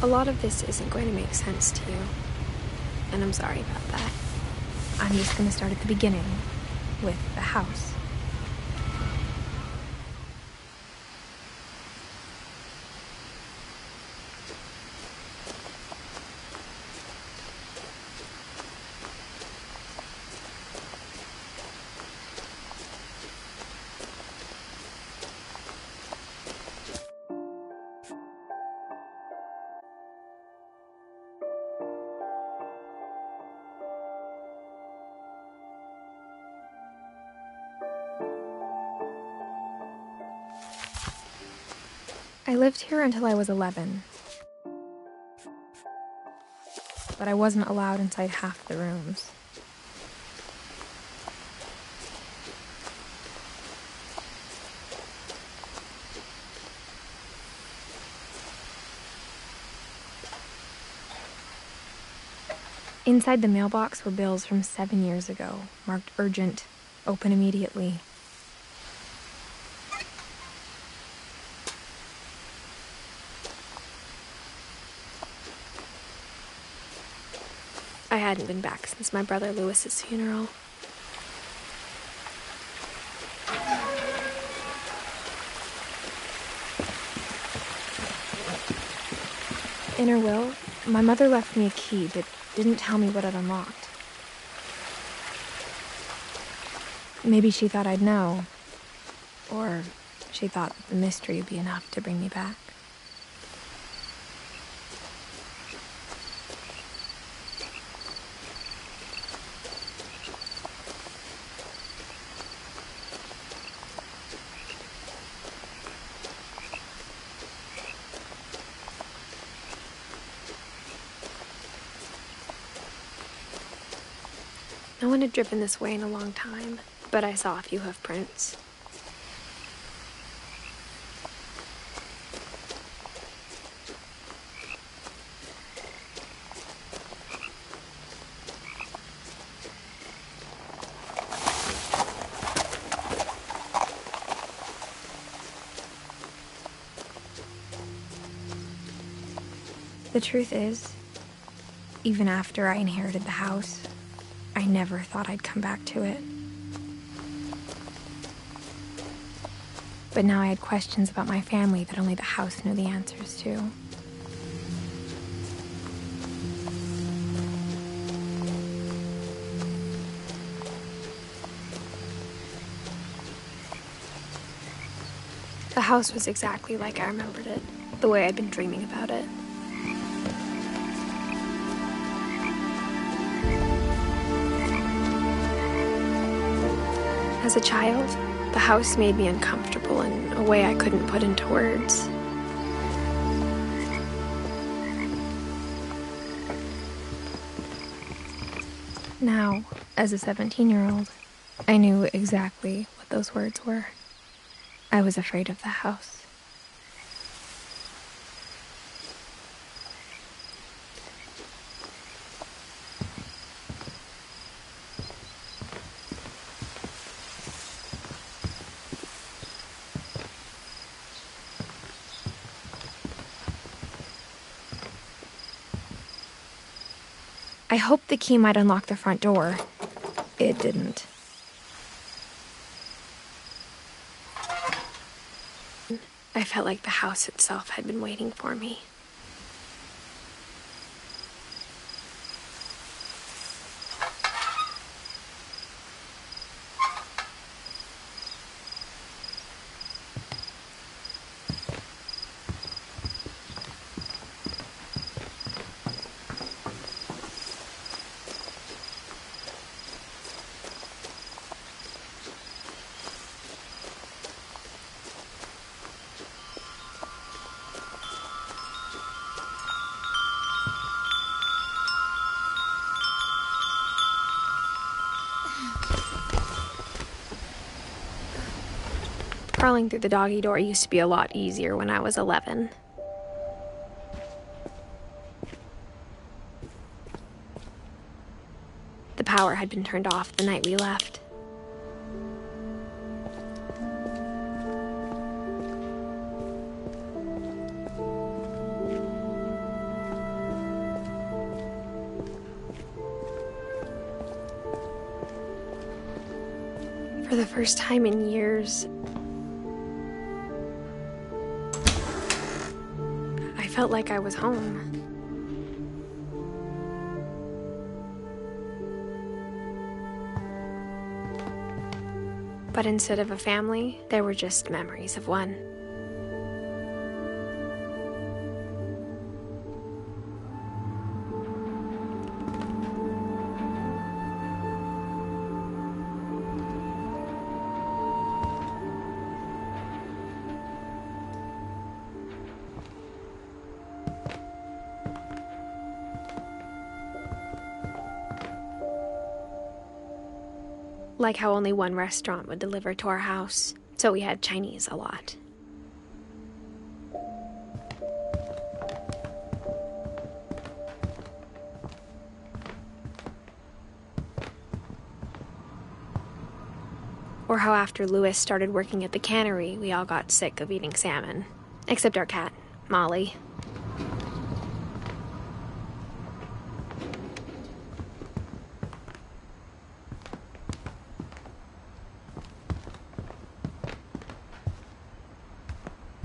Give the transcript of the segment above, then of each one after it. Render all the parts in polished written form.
A lot of this isn't going to make sense to you, and I'm sorry about that. I'm just going to start at the beginning, with the house. I lived here until I was 11, but I wasn't allowed inside half the rooms. Inside the mailbox were bills from 7 years ago, marked urgent, open immediately. I hadn't been back since my brother Lewis's funeral. In her will, my mother left me a key, but didn't tell me what it unlocked. Maybe she thought I'd know, or she thought that the mystery would be enough to bring me back. No one had driven this way in a long time, but I saw a few hoof prints. The truth is, even after I inherited the house, I never thought I'd come back to it. But now I had questions about my family that only the house knew the answers to. The house was exactly like I remembered it, the way I'd been dreaming about it. As a child, the house made me uncomfortable in a way I couldn't put into words. Now, as a 17-year-old, I knew exactly what those words were. I was afraid of the house. I hoped the key might unlock the front door. It didn't. I felt like the house itself had been waiting for me. Crawling through the doggy door used to be a lot easier when I was 11. The power had been turned off the night we left. For the first time in years, I felt like I was home. But instead of a family, there were just memories of one. Like how only one restaurant would deliver to our house, so we had Chinese a lot. Or how after Louis started working at the cannery, we all got sick of eating salmon. Except our cat, Molly.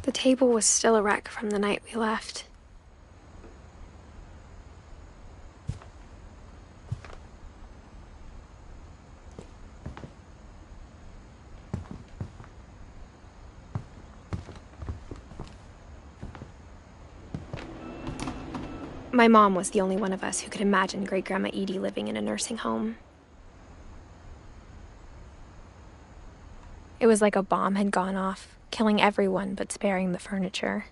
The table was still a wreck from the night we left. My mom was the only one of us who could imagine Great-Grandma Edie living in a nursing home. It was like a bomb had gone off, killing everyone but sparing the furniture.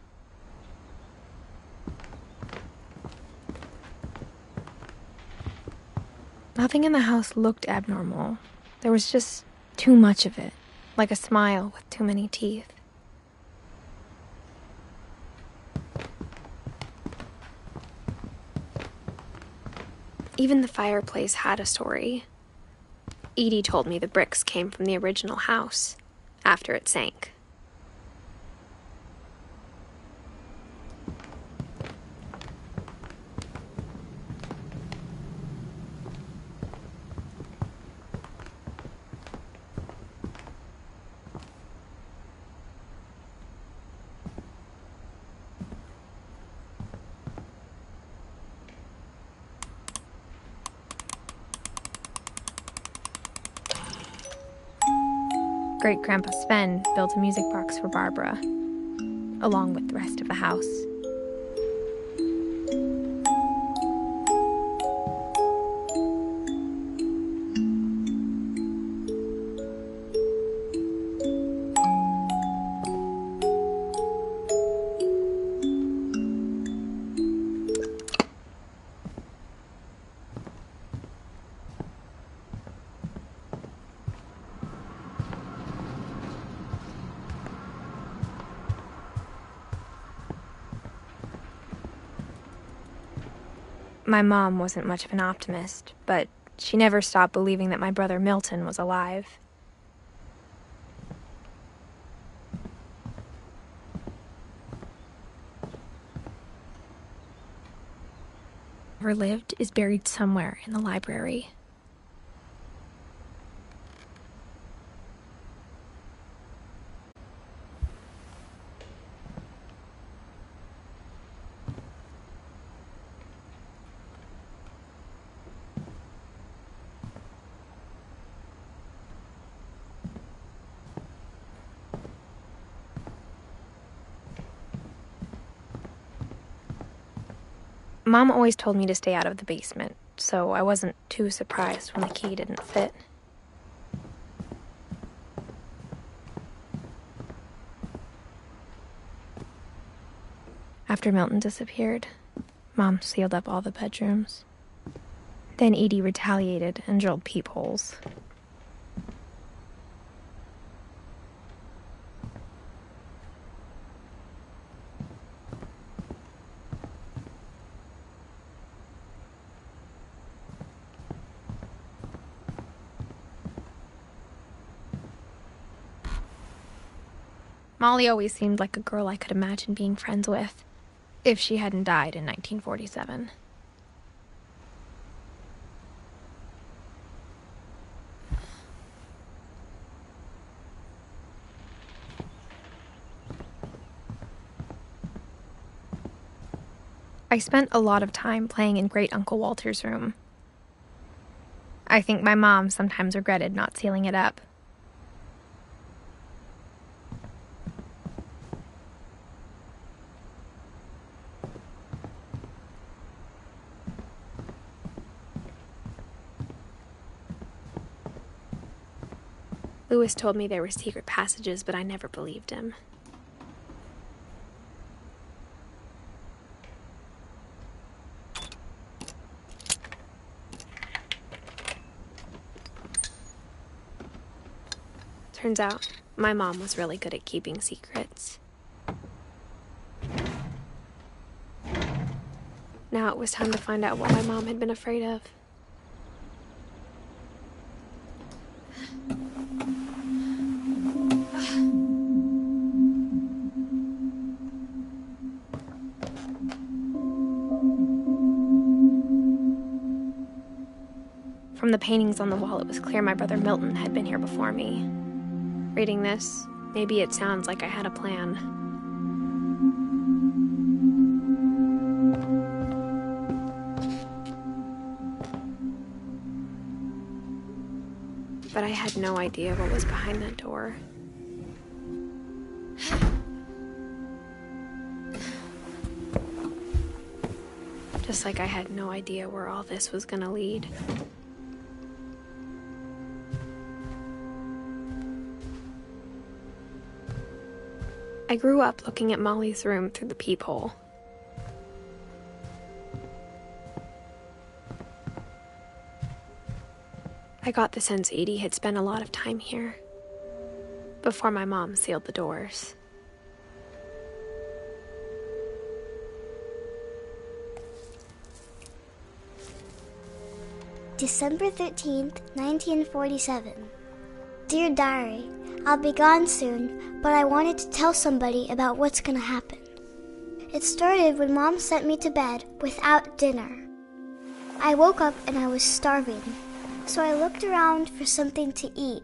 Nothing in the house looked abnormal. There was just too much of it, like a smile with too many teeth. Even the fireplace had a story. Edie told me the bricks came from the original house, after it sank. Great-Grandpa Sven built a music box for Barbara, along with the rest of the house. My mom wasn't much of an optimist, but she never stopped believing that my brother Milton was alive. Whoever lived is buried somewhere in the library. Mom always told me to stay out of the basement, so I wasn't too surprised when the key didn't fit. After Milton disappeared, Mom sealed up all the bedrooms. Then Edie retaliated and drilled peepholes. Molly always seemed like a girl I could imagine being friends with, if she hadn't died in 1947. I spent a lot of time playing in Great Uncle Walter's room. I think my mom sometimes regretted not sealing it up. Lewis told me there were secret passages, but I never believed him. Turns out, my mom was really good at keeping secrets. Now it was time to find out what my mom had been afraid of. From the paintings on the wall, it was clear my brother Milton had been here before me. Reading this, maybe it sounds like I had a plan. But I had no idea what was behind that door. Just like I had no idea where all this was gonna lead. I grew up looking at Molly's room through the peephole. I got the sense Edie had spent a lot of time here, before my mom sealed the doors. December 13th, 1947. Dear Diary, I'll be gone soon, but I wanted to tell somebody about what's gonna happen. It started when Mom sent me to bed without dinner. I woke up and I was starving, so I looked around for something to eat.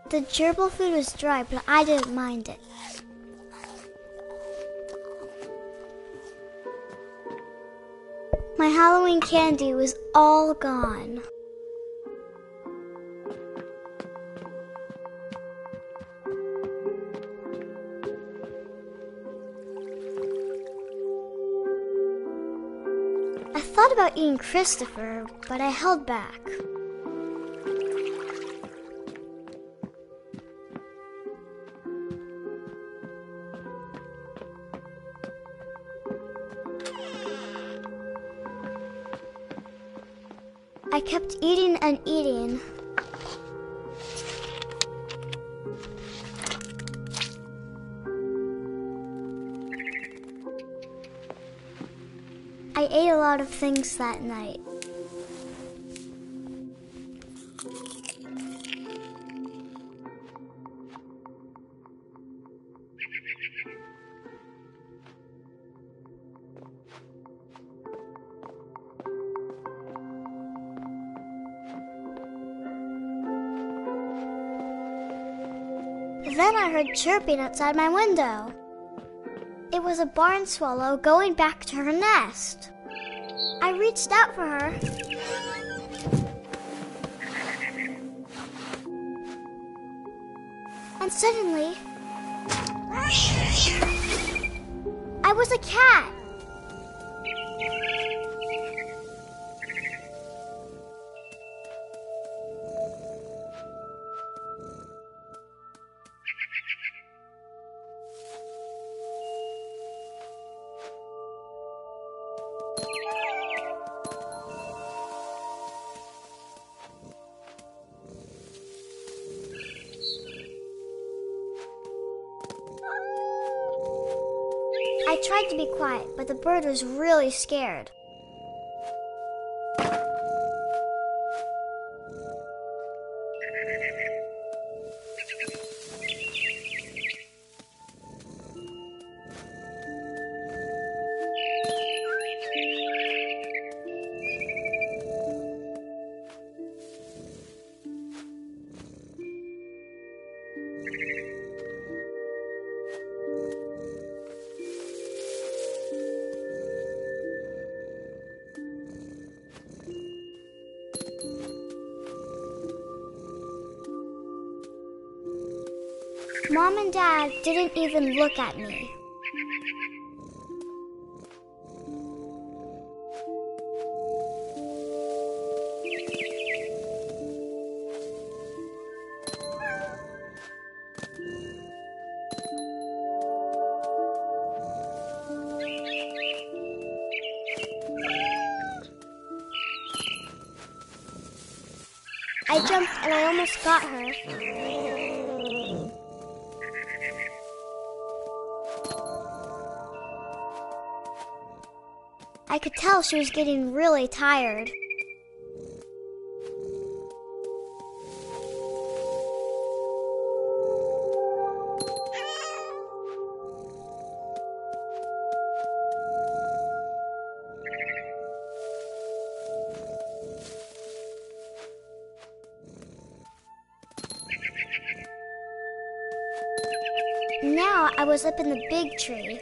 The gerbil food was dry, but I didn't mind it. My Halloween candy was all gone. I thought about eating Christopher, but I held back. I kept eating and eating. I ate a lot of things that night. Then I heard chirping outside my window. It was a barn swallow going back to her nest. I reached out for her. And suddenly, I was a cat. I tried to be quiet, but the bird was really scared. Mom and Dad didn't even look at me. I jumped and I almost got her. I could tell she was getting really tired. Now I was up in the big tree.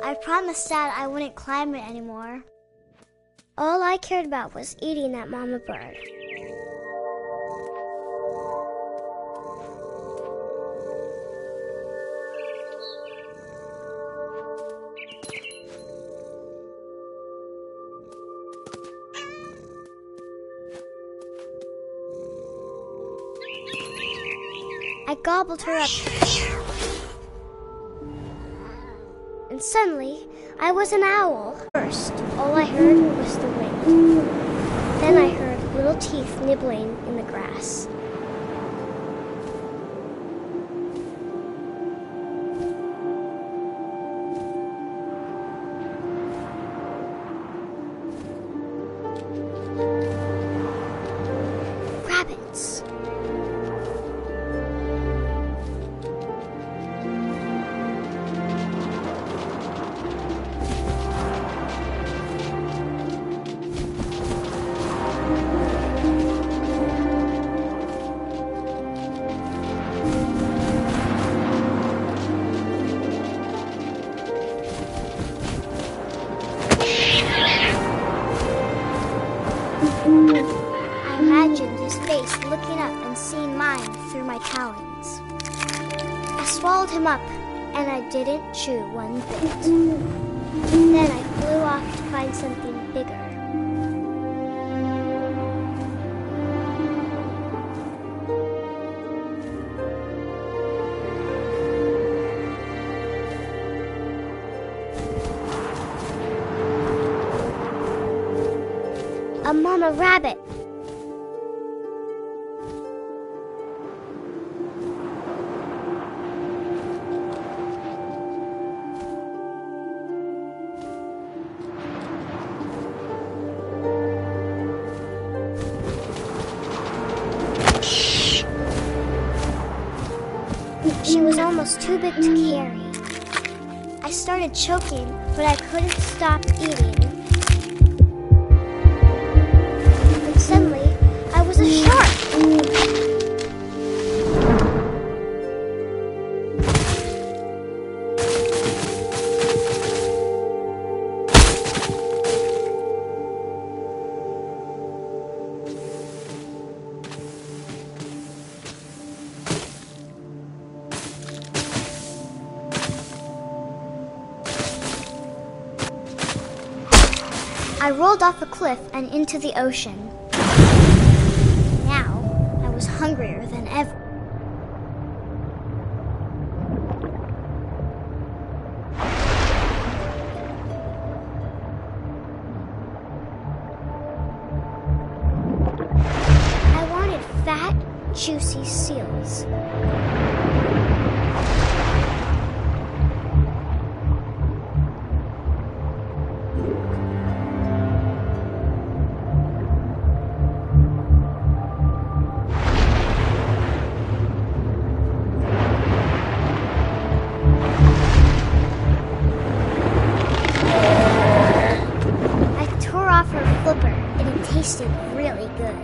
I promised Dad I wouldn't climb it anymore. All I cared about was eating that mama bird. I gobbled her up. And suddenly, I was an owl. First, all I heard was the wind. Then I heard little teeth nibbling in the grass. Rabbits. I imagined his face looking up and seeing mine through my talons. I swallowed him up, and I didn't chew one bit. Then I flew off to find something bigger. A mama rabbit. She was almost too big to carry. I started choking, but I couldn't stop eating. And suddenly, I was a shark. I rolled off a cliff and into the ocean. Now, I was hungrier than ever. I wanted fat, juicy seals. Tasted really good.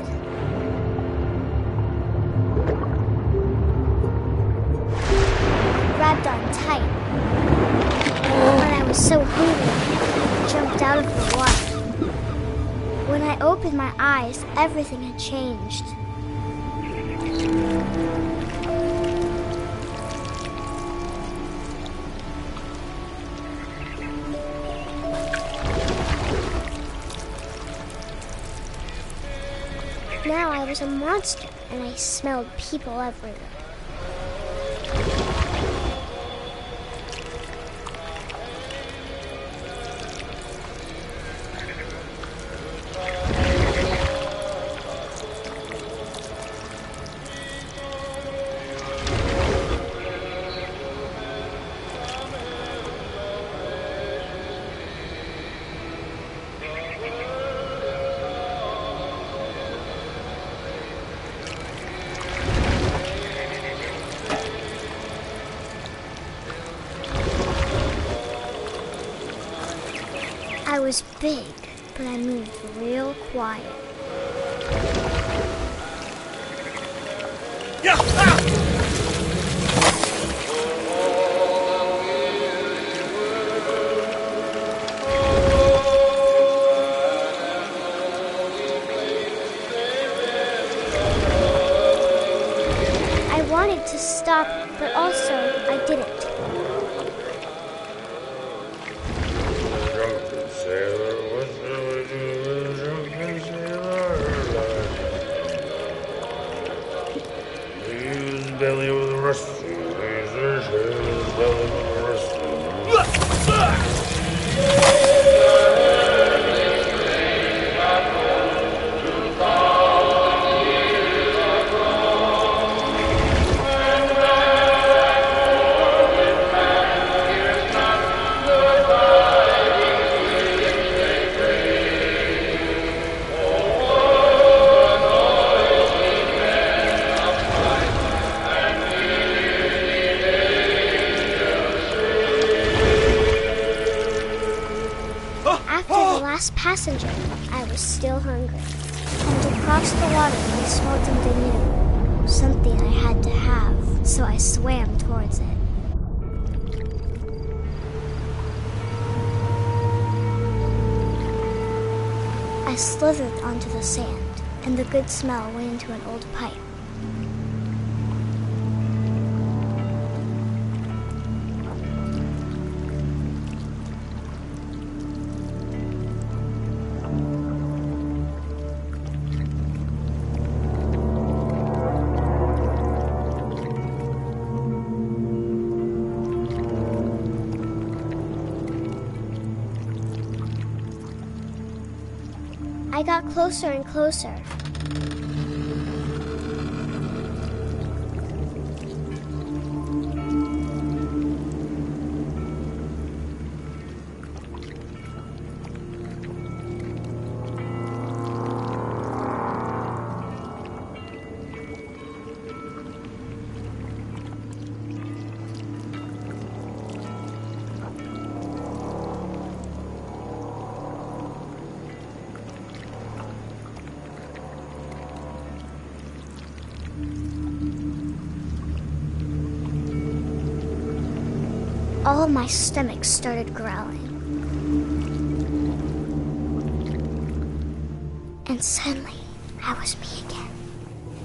I grabbed on tight, but I was so hungry, I jumped out of the water. When I opened my eyes, everything had changed. Now I was a monster, and I smelled people everywhere. I was big, but I moved real quiet. Yeah! I wanted to stop, but also I didn't. Belly with a rusty, belly with a rusty. Last passenger, I was still hungry. And across the water, I smelled something new. Something I had to have, so I swam towards it. I slithered onto the sand, and the good smell went into an old pipe. I got closer and closer. All of my stomach started growling. And suddenly, I was me again.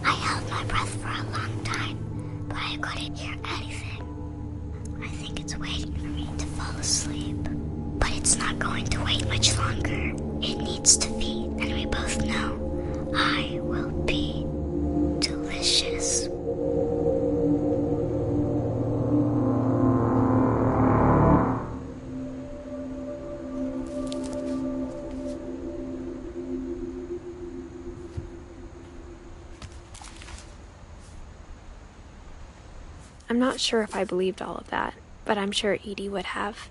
I held my breath for a long time, but I couldn't hear anything. I think it's waiting for me to fall asleep. But it's not going to wait much longer. It needs to feed, and we both know I will be delicious. I'm not sure if I believed all of that, but I'm sure Edie would have.